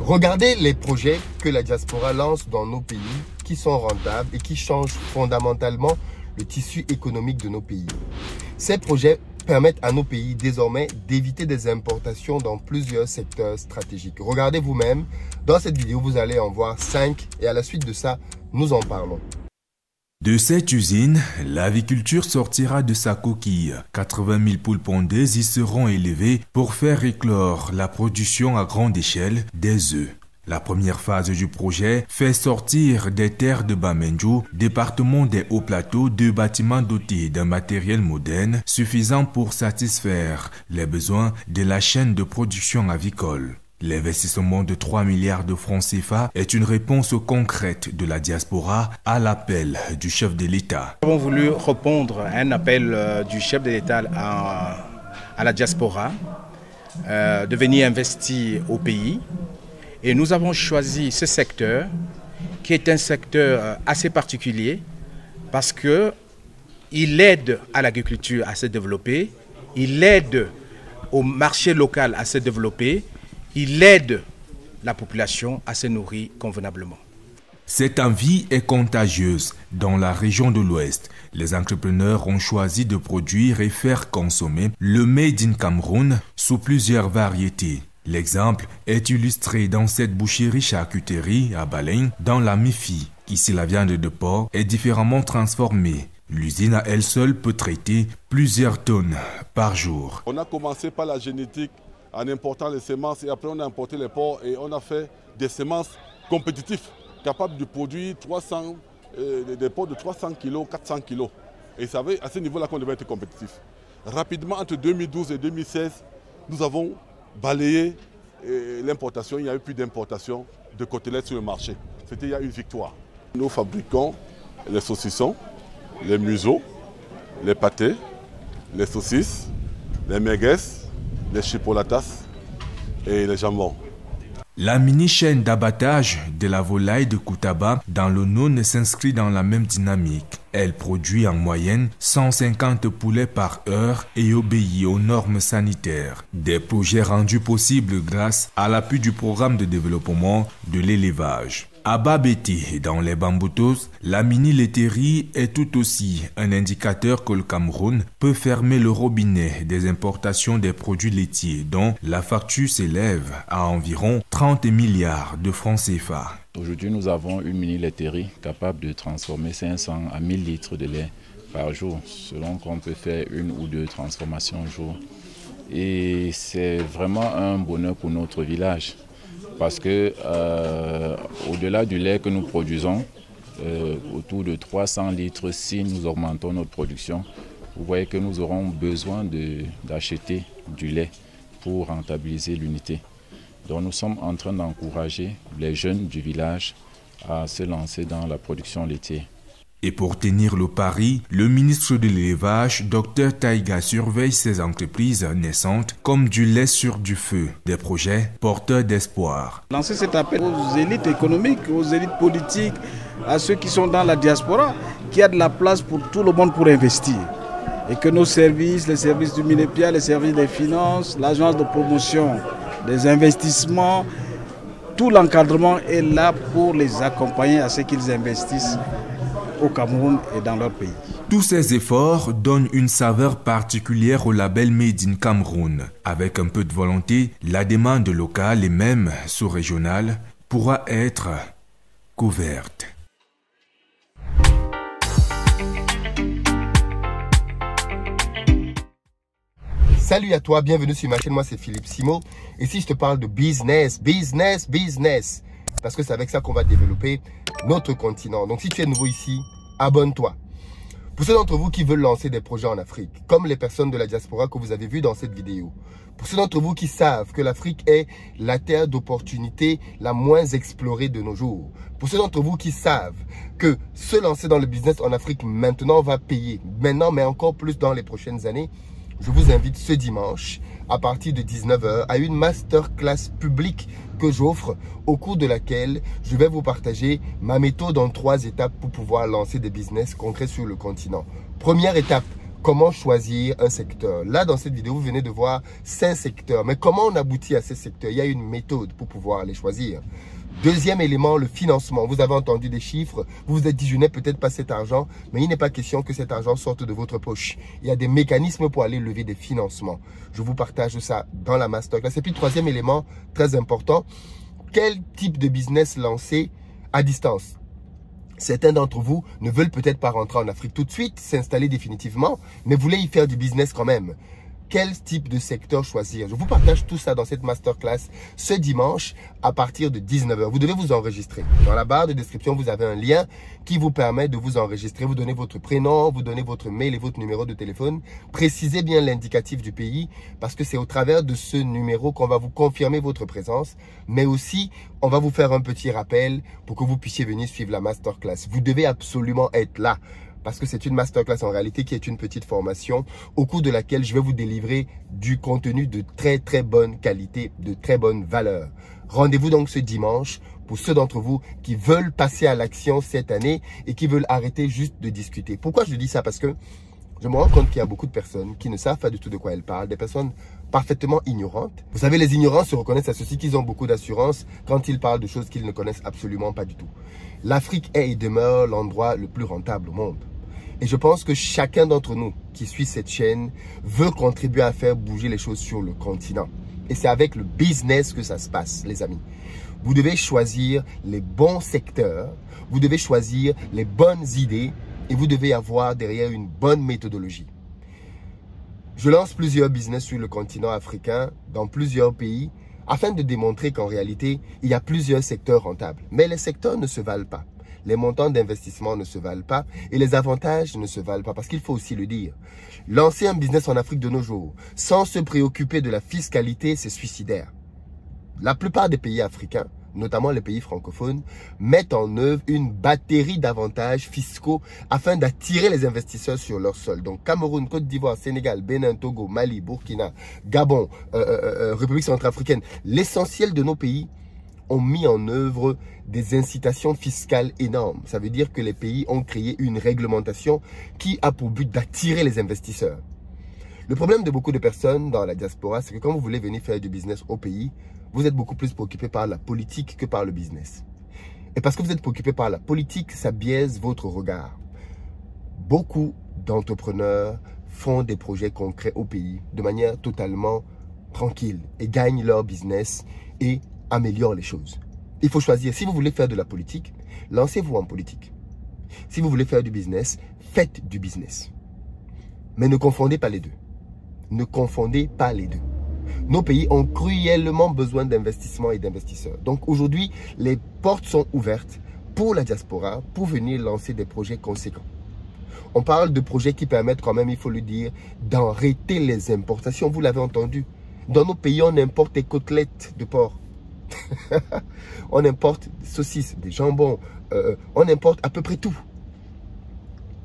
Regardez les projets que la diaspora lance dans nos pays qui sont rentables et qui changent fondamentalement le tissu économique de nos pays. Ces projets permettent à nos pays désormais d'éviter des importations dans plusieurs secteurs stratégiques. Regardez vous-même, dans cette vidéo vous allez en voir 5 et à la suite de ça, nous en parlons. De cette usine, l'aviculture sortira de sa coquille. 80 000 poules pondeuses y seront élevées pour faire éclore la production à grande échelle des œufs. La première phase du projet fait sortir des terres de Bamenjo, département des Hauts-Plateaux, 2 bâtiments dotés d'un matériel moderne suffisant pour satisfaire les besoins de la chaîne de production avicole. L'investissement de 3 milliards de francs CFA est une réponse concrète de la diaspora à l'appel du chef de l'État. Nous avons voulu répondre à un appel du chef de l'État à la diaspora de venir investir au pays. Et nous avons choisi ce secteur qui est un secteur assez particulier parce qu'il aide à l'agriculture à se développer, il aide au marché local à se développer, il aide la population à se nourrir convenablement. Cette envie est contagieuse. Dans la région de l'Ouest, les entrepreneurs ont choisi de produire et faire consommer le Made in Cameroun sous plusieurs variétés. L'exemple est illustré dans cette boucherie-charcuterie à Baleine, dans la Mifi. Ici, la viande de porc est différemment transformée. L'usine à elle seule peut traiter plusieurs tonnes par jour. On a commencé par la génétique en important les semences et après on a importé les porcs et on a fait des semences compétitives capables de produire des porcs de 300 kg, 400 kg. Et c'est à ce niveau-là qu'on devait être compétitif. Rapidement, entre 2012 et 2016, nous avons balayé l'importation. Il n'y a eu plus d'importation de côtelettes sur le marché. C'était il y a une victoire. Nous fabriquons les saucissons, les museaux, les pâtés, les saucisses, les merguez, les chipolatas et les jambons. La mini-chaîne d'abattage de la volaille de Koutaba dans le Nône s'inscrit dans la même dynamique. Elle produit en moyenne 150 poulets par heure et obéit aux normes sanitaires. Des projets rendus possibles grâce à l'appui du programme de développement de l'élevage. À Babété, dans les Bamboutos, la mini-laiterie est tout aussi un indicateur que le Cameroun peut fermer le robinet des importations des produits laitiers dont la facture s'élève à environ 30 milliards de francs CFA. Aujourd'hui, nous avons une mini-laiterie capable de transformer 500 à 1000 litres de lait par jour, selon qu'on peut faire 1 ou 2 transformations au jour. Et c'est vraiment un bonheur pour notre village. Parce que au-delà du lait que nous produisons, autour de 300 litres, si nous augmentons notre production, vous voyez que nous aurons besoin d'acheter du lait pour rentabiliser l'unité. Donc nous sommes en train d'encourager les jeunes du village à se lancer dans la production laitière. Et pour tenir le pari, le ministre de l'élevage, Dr Taïga, surveille ces entreprises naissantes comme du lait sur du feu, des projets porteurs d'espoir. Lancer cet appel aux élites économiques, aux élites politiques, à ceux qui sont dans la diaspora, qu'il y a de la place pour tout le monde pour investir. Et que nos services, les services du MINEPIA, les services des finances, l'agence de promotion des investissements, tout l'encadrement est là pour les accompagner à ce qu'ils investissent au Cameroun et dans leur pays. Tous ces efforts donnent une saveur particulière au label Made in Cameroun. Avec un peu de volonté, la demande locale et même sous-régionale pourra être couverte. Salut à toi, bienvenue sur ma chaîne, moi c'est Philippe Simo. Ici je te parle de business. Parce que c'est avec ça qu'on va développer notre continent. Donc si tu es nouveau ici, abonne-toi. Pour ceux d'entre vous qui veulent lancer des projets en Afrique, comme les personnes de la diaspora que vous avez vues dans cette vidéo. Pour ceux d'entre vous qui savent que l'Afrique est la terre d'opportunités la moins explorée de nos jours. Pour ceux d'entre vous qui savent que se lancer dans le business en Afrique maintenant va payer. Maintenant, mais encore plus dans les prochaines années. Je vous invite ce dimanche à partir de 19 h à une masterclass publique que j'offre au cours de laquelle je vais vous partager ma méthode en 3 étapes pour pouvoir lancer des business concrets sur le continent. Première étape, comment choisir un secteur. Là, dans cette vidéo, vous venez de voir 5 secteurs. Mais comment on aboutit à ces secteurs? Il y a une méthode pour pouvoir les choisir. Deuxième élément, le financement. Vous avez entendu des chiffres. Vous vous êtes dit, je n'ai peut-être pas cet argent, mais il n'est pas question que cet argent sorte de votre poche. Il y a des mécanismes pour aller lever des financements. Je vous partage ça dans la masterclass. Et puis, troisième élément, très important, quel type de business lancer à distance? Certains d'entre vous ne veulent peut-être pas rentrer en Afrique tout de suite, s'installer définitivement, mais voulaient y faire du business quand même. Quel type de secteur choisir? Je vous partage tout ça dans cette masterclass ce dimanche à partir de 19 h. Vous devez vous enregistrer. Dans la barre de description, vous avez un lien qui vous permet de vous enregistrer. Vous donnez votre prénom, vous donnez votre mail et votre numéro de téléphone. Précisez bien l'indicatif du pays parce que c'est au travers de ce numéro qu'on va vous confirmer votre présence. Mais aussi, on va vous faire un petit rappel pour que vous puissiez venir suivre la masterclass. Vous devez absolument être là. Parce que c'est une masterclass en réalité qui est une petite formation au cours de laquelle je vais vous délivrer du contenu de très bonne qualité, de très bonne valeur. Rendez-vous donc ce dimanche pour ceux d'entre vous qui veulent passer à l'action cette année et qui veulent arrêter juste de discuter. Pourquoi je dis ça? Parce que je me rends compte qu'il y a beaucoup de personnes qui ne savent pas du tout de quoi elles parlent, des personnes parfaitement ignorantes. Vous savez, les ignorants se reconnaissent à ceci qu'ils ont beaucoup d'assurance quand ils parlent de choses qu'ils ne connaissent absolument pas du tout. L'Afrique est et demeure l'endroit le plus rentable au monde. Et je pense que chacun d'entre nous qui suit cette chaîne veut contribuer à faire bouger les choses sur le continent. Et c'est avec le business que ça se passe, les amis. Vous devez choisir les bons secteurs, vous devez choisir les bonnes idées et vous devez avoir derrière une bonne méthodologie. Je lance plusieurs business sur le continent africain, dans plusieurs pays, afin de démontrer qu'en réalité, il y a plusieurs secteurs rentables. Mais les secteurs ne se valent pas. Les montants d'investissement ne se valent pas et les avantages ne se valent pas parce qu'il faut aussi le dire. Lancer un business en Afrique de nos jours sans se préoccuper de la fiscalité, c'est suicidaire. La plupart des pays africains, notamment les pays francophones, mettent en œuvre une batterie d'avantages fiscaux afin d'attirer les investisseurs sur leur sol. Donc Cameroun, Côte d'Ivoire, Sénégal, Bénin, Togo, Mali, Burkina, Gabon, République centrafricaine, l'essentiel de nos pays ont mis en œuvre des incitations fiscales énormes. Ça veut dire que les pays ont créé une réglementation qui a pour but d'attirer les investisseurs. Le problème de beaucoup de personnes dans la diaspora, c'est que quand vous voulez venir faire du business au pays, vous êtes beaucoup plus préoccupé par la politique que par le business. Et parce que vous êtes préoccupé par la politique, ça biaise votre regard. Beaucoup d'entrepreneurs font des projets concrets au pays de manière totalement tranquille et gagnent leur business et améliore les choses. Il faut choisir. Si vous voulez faire de la politique, lancez-vous en politique. Si vous voulez faire du business, faites du business. Mais ne confondez pas les deux. Ne confondez pas les deux. Nos pays ont cruellement besoin d'investissement et d'investisseurs. Donc aujourd'hui, les portes sont ouvertes pour la diaspora, pour venir lancer des projets conséquents. On parle de projets qui permettent quand même, il faut le dire, d'arrêter les importations. Vous l'avez entendu. Dans nos pays, on importe des côtelettes de porc. On importe des saucisses, des jambons, on importe à peu près tout.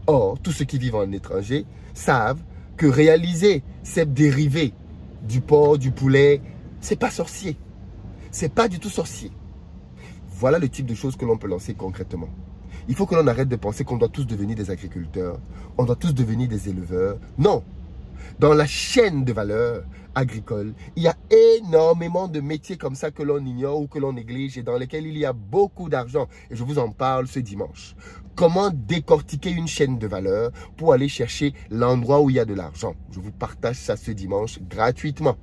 Or, tous ceux qui vivent en étranger savent que réaliser ces dérivés du porc, du poulet, c'est pas sorcier. C'est pas du tout sorcier. Voilà le type de choses que l'on peut lancer concrètement. Il faut que l'on arrête de penser qu'on doit tous devenir des agriculteurs, on doit tous devenir des éleveurs. Non. Dans la chaîne de valeur agricole, il y a énormément de métiers comme ça que l'on ignore ou que l'on néglige et dans lesquels il y a beaucoup d'argent. Et je vous en parle ce dimanche. Comment décortiquer une chaîne de valeur pour aller chercher l'endroit où il y a de l'argent. Je vous partage ça ce dimanche gratuitement.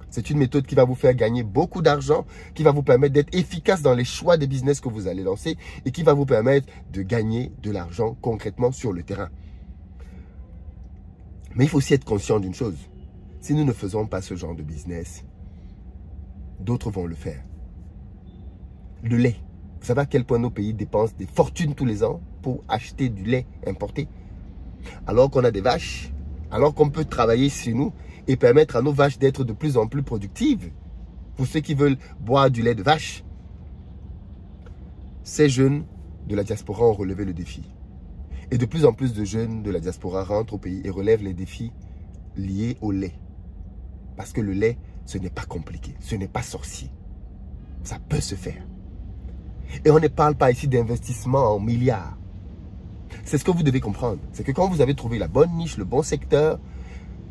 C'est une méthode qui va vous faire gagner beaucoup d'argent, qui va vous permettre d'être efficace dans les choix de business que vous allez lancer et qui va vous permettre de gagner de l'argent concrètement sur le terrain. Mais il faut aussi être conscient d'une chose. Si nous ne faisons pas ce genre de business, d'autres vont le faire. Le lait. Vous savez à quel point nos pays dépensent des fortunes tous les ans pour acheter du lait importé? Alors qu'on a des vaches, alors qu'on peut travailler chez nous et permettre à nos vaches d'être de plus en plus productives. Pour ceux qui veulent boire du lait de vache, ces jeunes de la diaspora ont relevé le défi. Et de plus en plus de jeunes de la diaspora rentrent au pays et relèvent les défis liés au lait. Parce que le lait, ce n'est pas compliqué, ce n'est pas sorcier. Ça peut se faire. Et on ne parle pas ici d'investissement en milliards. C'est ce que vous devez comprendre. C'est que quand vous avez trouvé la bonne niche, le bon secteur,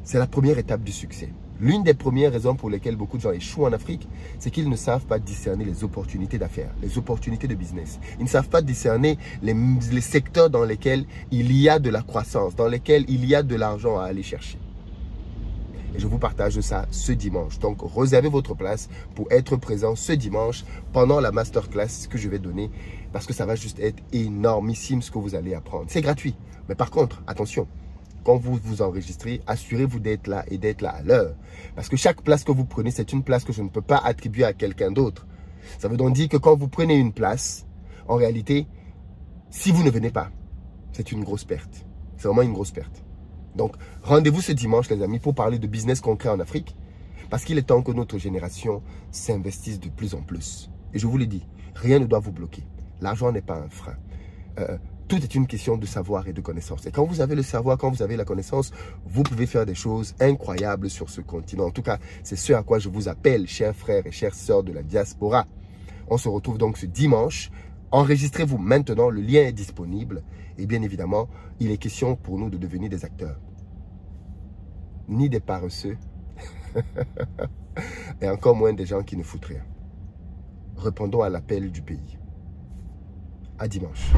c'est la première étape du succès. L'une des premières raisons pour lesquelles beaucoup de gens échouent en Afrique, c'est qu'ils ne savent pas discerner les opportunités d'affaires, les opportunités de business. Ils ne savent pas discerner les secteurs dans lesquels il y a de la croissance, dans lesquels il y a de l'argent à aller chercher. Et je vous partage ça ce dimanche. Donc, réservez votre place pour être présent ce dimanche pendant la masterclass que je vais donner parce que ça va juste être énormissime ce que vous allez apprendre. C'est gratuit. Mais par contre, attention, quand vous vous enregistrez, assurez-vous d'être là et d'être là à l'heure. Parce que chaque place que vous prenez, c'est une place que je ne peux pas attribuer à quelqu'un d'autre. Ça veut donc dire que quand vous prenez une place, en réalité, si vous ne venez pas, c'est une grosse perte. C'est vraiment une grosse perte. Donc, rendez-vous ce dimanche, les amis, pour parler de business concret en Afrique. Parce qu'il est temps que notre génération s'investisse de plus en plus. Et je vous l'ai dit, rien ne doit vous bloquer. L'argent n'est pas un frein. Tout est une question de savoir et de connaissance. Et quand vous avez le savoir, quand vous avez la connaissance, vous pouvez faire des choses incroyables sur ce continent. En tout cas, c'est ce à quoi je vous appelle, chers frères et chères sœurs de la diaspora. On se retrouve donc ce dimanche. Enregistrez-vous maintenant, le lien est disponible. Et bien évidemment, il est question pour nous de devenir des acteurs. Ni des paresseux, et encore moins des gens qui ne foutent rien. Répondons à l'appel du pays. À dimanche.